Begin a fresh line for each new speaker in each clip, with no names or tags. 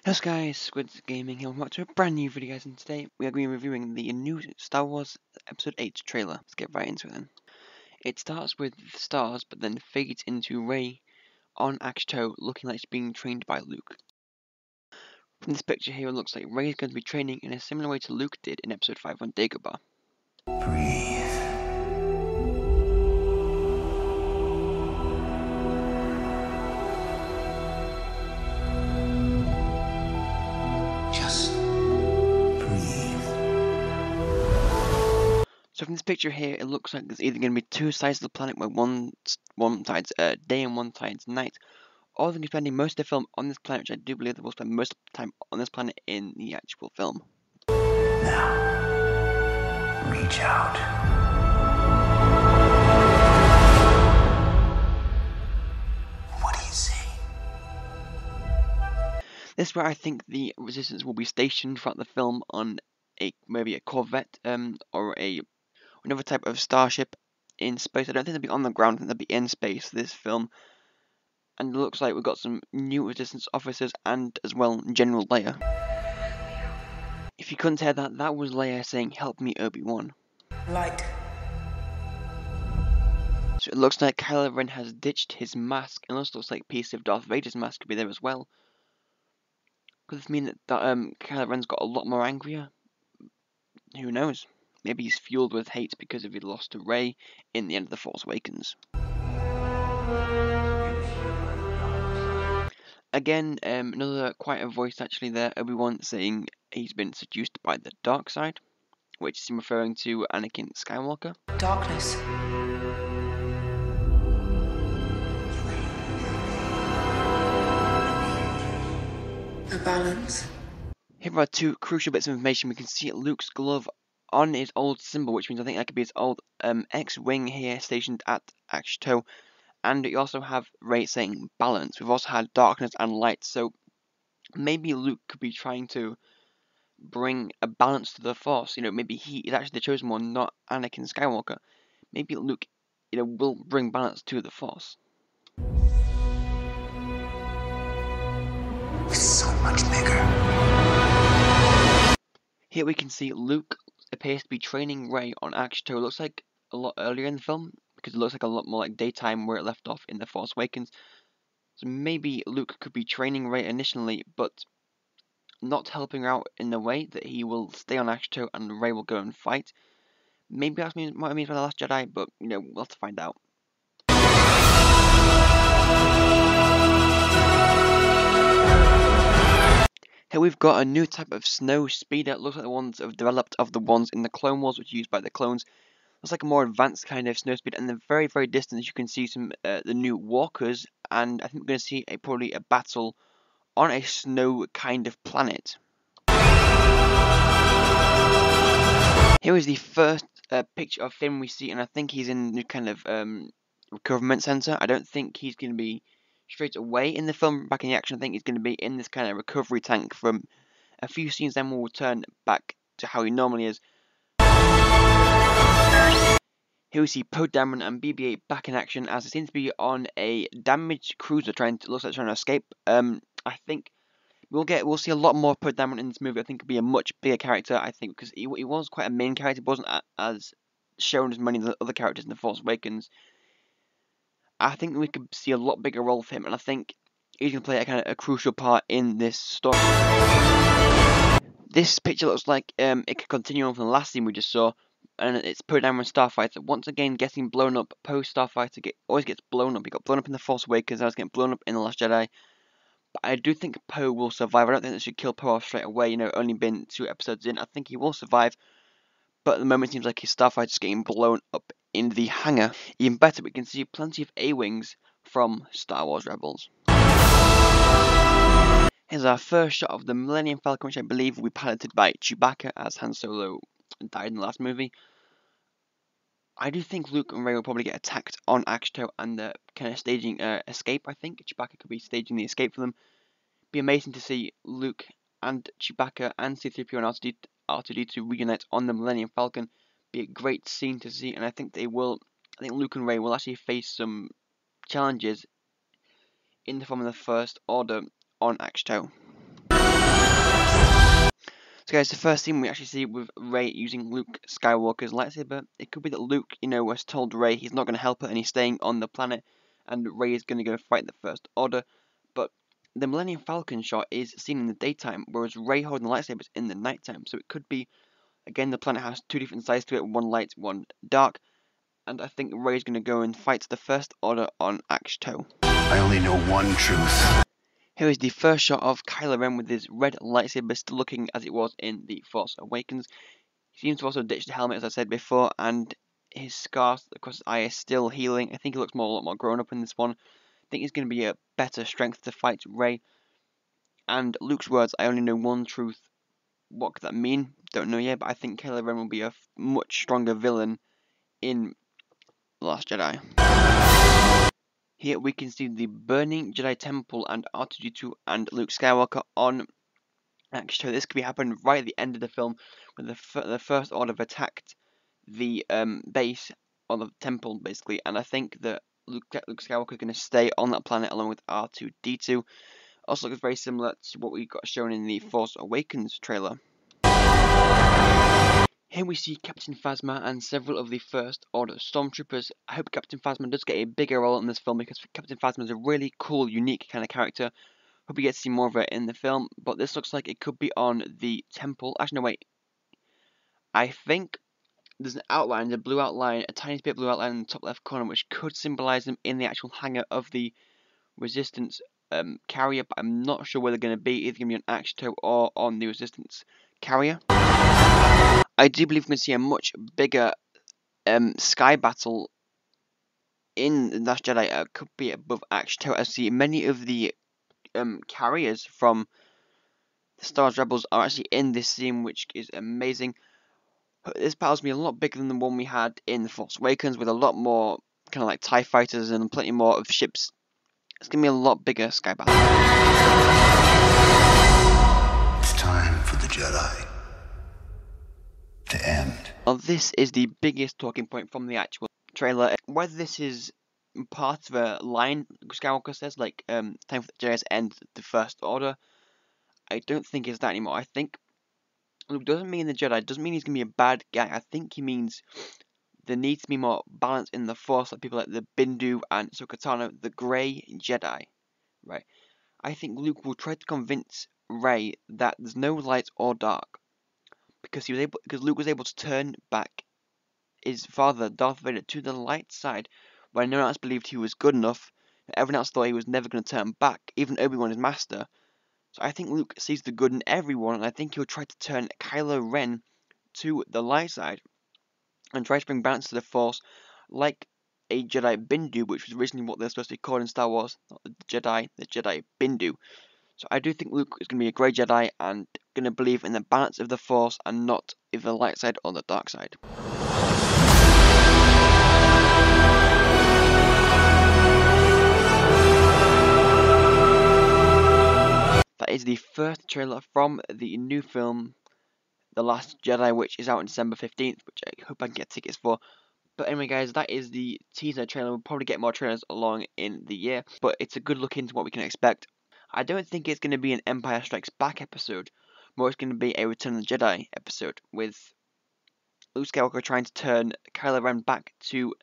Hello guys, Squidzz Gaming here, welcome back to a brand new video guys, and today we are going to be reviewing the new Star Wars Episode 8 trailer. Let's get right into it then. It starts with the stars, but then fades into Rey on Ahch-To, looking like she's being trained by Luke. From this picture here, it looks like Rey is going to be training in a similar way to Luke did in Episode 5 on Dagobah.
Breathe.
So from this picture here, it looks like there's either going to be two sides of the planet where one side's day and one side's night, or they're going to be spending most of the film on this planet, which I do believe they will spend most of the time on this planet in the actual film.
Now, reach out. What do you see?
This is where I think the Resistance will be stationed throughout the film on maybe a Corvette or another type of starship in space. I don't think they'll be on the ground, I think they'll be in space for this film. And it looks like we've got some new Resistance officers and as well General Leia. If you couldn't hear that, that was Leia saying, "Help me, Obi-Wan."
Light.
So it looks like Kylo Ren has ditched his mask, and also looks like a piece of Darth Vader's mask could be there as well. Could this mean that Kylo Ren's got a lot more angrier? Who knows? Maybe he's fueled with hate because of his loss to Rey in the end of The Force Awakens. Again, another quite a voice actually there, Obi-Wan saying he's been seduced by the dark side, which is referring to Anakin Skywalker.
Darkness. A balance.
Here are two crucial bits of information. We can see Luke's glove on his old symbol, which means I think that could be his old X-Wing here stationed at Ahch-To. And you also have Rey saying balance. We've also had darkness and light, so maybe Luke could be trying to bring a balance to the Force. You know, maybe he is actually the chosen one, not Anakin Skywalker. Maybe Luke, will bring balance to the Force.
So much bigger.
Here we can see Luke appears to be training Rey on Ahch-To. It looks like a lot earlier in the film, because it looks like a lot more like daytime where it left off in The Force Awakens. So maybe Luke could be training Rey initially, but not helping her out in the way that he will stay on Ahch-To and Rey will go and fight. Maybe that's what it means by The Last Jedi, but we'll have to find out. Here we've got a new type of snow speeder. It looks like the ones that have developed of the ones in the Clone Wars, which are used by the clones. Looks like a more advanced kind of snow speeder, and in the very, very distance you can see some the new walkers, and I think we're going to see probably a battle on a snow kind of planet. Here is the first picture of Finn we see, and I think he's in the kind of recoverment center. I don't think he's going to be straight away in the film back in the action. I think he's going to be in this kind of recovery tank from a few scenes, then we'll return back to how he normally is. Here we see Poe Dameron and BB-8 back in action as they seem to be on a damaged cruiser looks like trying to escape. I think we'll see a lot more Poe Dameron in this movie. I think he'll be a much bigger character, I think, because he was quite a main character. He wasn't as shown as many of the other characters in The Force Awakens. I think we could see a lot bigger role for him, and I think he's going to play a crucial part in this story. This picture looks like it could continue on from the last scene we just saw, and it's Poe Dameron Starfighter once again getting blown up. Poe Starfighter always gets blown up. He got blown up in The Force Awakens, now he's getting blown up in The Last Jedi. But I do think Poe will survive. I don't think they should kill Poe off straight away. Only been 2 episodes in. I think he will survive. But at the moment, it seems like his Starfighter's getting blown up in the hangar. Even better, we can see plenty of A-Wings from Star Wars Rebels. Here's our first shot of the Millennium Falcon, which I believe will be piloted by Chewbacca, as Han Solo died in the last movie. I do think Luke and Rey will probably get attacked on Ahch-To and they're kind of staging escape. I think Chewbacca could be staging the escape for them. Be amazing to see Luke and Chewbacca and C-3PO and R2-D2 reunite on the Millennium Falcon. Be a great scene to see, and I think they will. I think Luke and Rey will actually face some challenges in the form of the First Order on Ahch-To. So guys, the first scene we actually see with Rey using Luke Skywalker's lightsaber, it could be that Luke, has told Rey he's not going to help her and he's staying on the planet, and Rey is going to go fight the First Order. But the Millennium Falcon shot is seen in the daytime, whereas Rey holding the lightsaber is in the nighttime. So it could be, again, the planet has two different sides to it, one light, one dark, and I think Rey is going to go and fight the First Order on Ahch-To.
I only know one truth.
Here is the first shot of Kylo Ren with his red lightsaber still looking as it was in The Force Awakens. He seems to also ditch the helmet, as I said before, and his scar across his eye is still healing. I think he looks a lot more grown up in this one. I think he's going to be a better strength to fight Rey. And Luke's words, I only know one truth. What could that mean? Don't know yet, but I think Kylo Ren will be a much stronger villain in The Last Jedi. Here we can see the burning Jedi Temple and R2-D2 and Luke Skywalker on Ahch-To. This could be happening right at the end of the film, when the First Order have attacked the base, or the temple basically, and I think that Luke Skywalker is going to stay on that planet along with R2-D2. Also looks very similar to what we got shown in the Force Awakens trailer. Here we see Captain Phasma and several of the First Order Stormtroopers. I hope Captain Phasma does get a bigger role in this film, because Captain Phasma is a really cool, unique kind of character. Hope we get to see more of it in the film, but this looks like it could be on the temple. Actually, no, wait. I think there's an outline, a blue outline, a tiny bit of blue outline in the top left corner, which could symbolize them in the actual hangar of the Resistance carrier, but I'm not sure where they're going to be. Either going to be on Ahch-To or on the Resistance carrier. I do believe we're going to see a much bigger sky battle in The Last Jedi. Could be above Ahch-To. I see many of the carriers from the Star Wars Rebels are actually in this scene, which is amazing. This battle's going to be a lot bigger than the one we had in The Force Awakens, with a lot more kind of like TIE fighters and plenty more of ships. It's going to be a lot bigger sky battle.
It's time for the Jedi to end.
Now this is the biggest talking point from the actual trailer. Whether this is part of a line Skywalker says, like time for the Jedi to end the First Order, I don't think it's that anymore. I think Luke doesn't mean the Jedi, doesn't mean he's going to be a bad guy. I think he means there needs to be more balance in the Force, like people like the Bindu and Ahsoka Tano, the Grey Jedi, right? I think Luke will try to convince Rey that there's no light or dark, because Luke was able to turn back his father, Darth Vader, to the light side when no one else believed he was good enough, and everyone else thought he was never going to turn back, even Obi-Wan, his master. So I think Luke sees the good in everyone, and I think he'll try to turn Kylo Ren to the light side and try to bring balance to the Force, like a Jedi Bindu, which was originally what they're supposed to be called in Star Wars, not the Jedi Bindu. So I do think Luke is going to be a great Jedi and going to believe in the balance of the Force and not either the light side or the dark side. That is the first trailer from the new film, The Last Jedi, which is out on December 15th, which I hope I can get tickets for. But anyway guys, that is the teaser trailer. We'll probably get more trailers along in the year, but it's a good look into what we can expect. I don't think it's going to be an Empire Strikes Back episode, more it's going to be a Return of the Jedi episode, with Luke Skywalker trying to turn Kylo Ren back to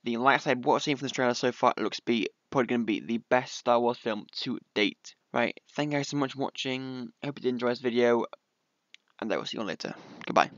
the light side. What I've seen from this trailer so far, it looks to be probably going to be the best Star Wars film to date. Right, thank you guys so much for watching. I hope you did enjoy this video, and I will see you all later. Goodbye.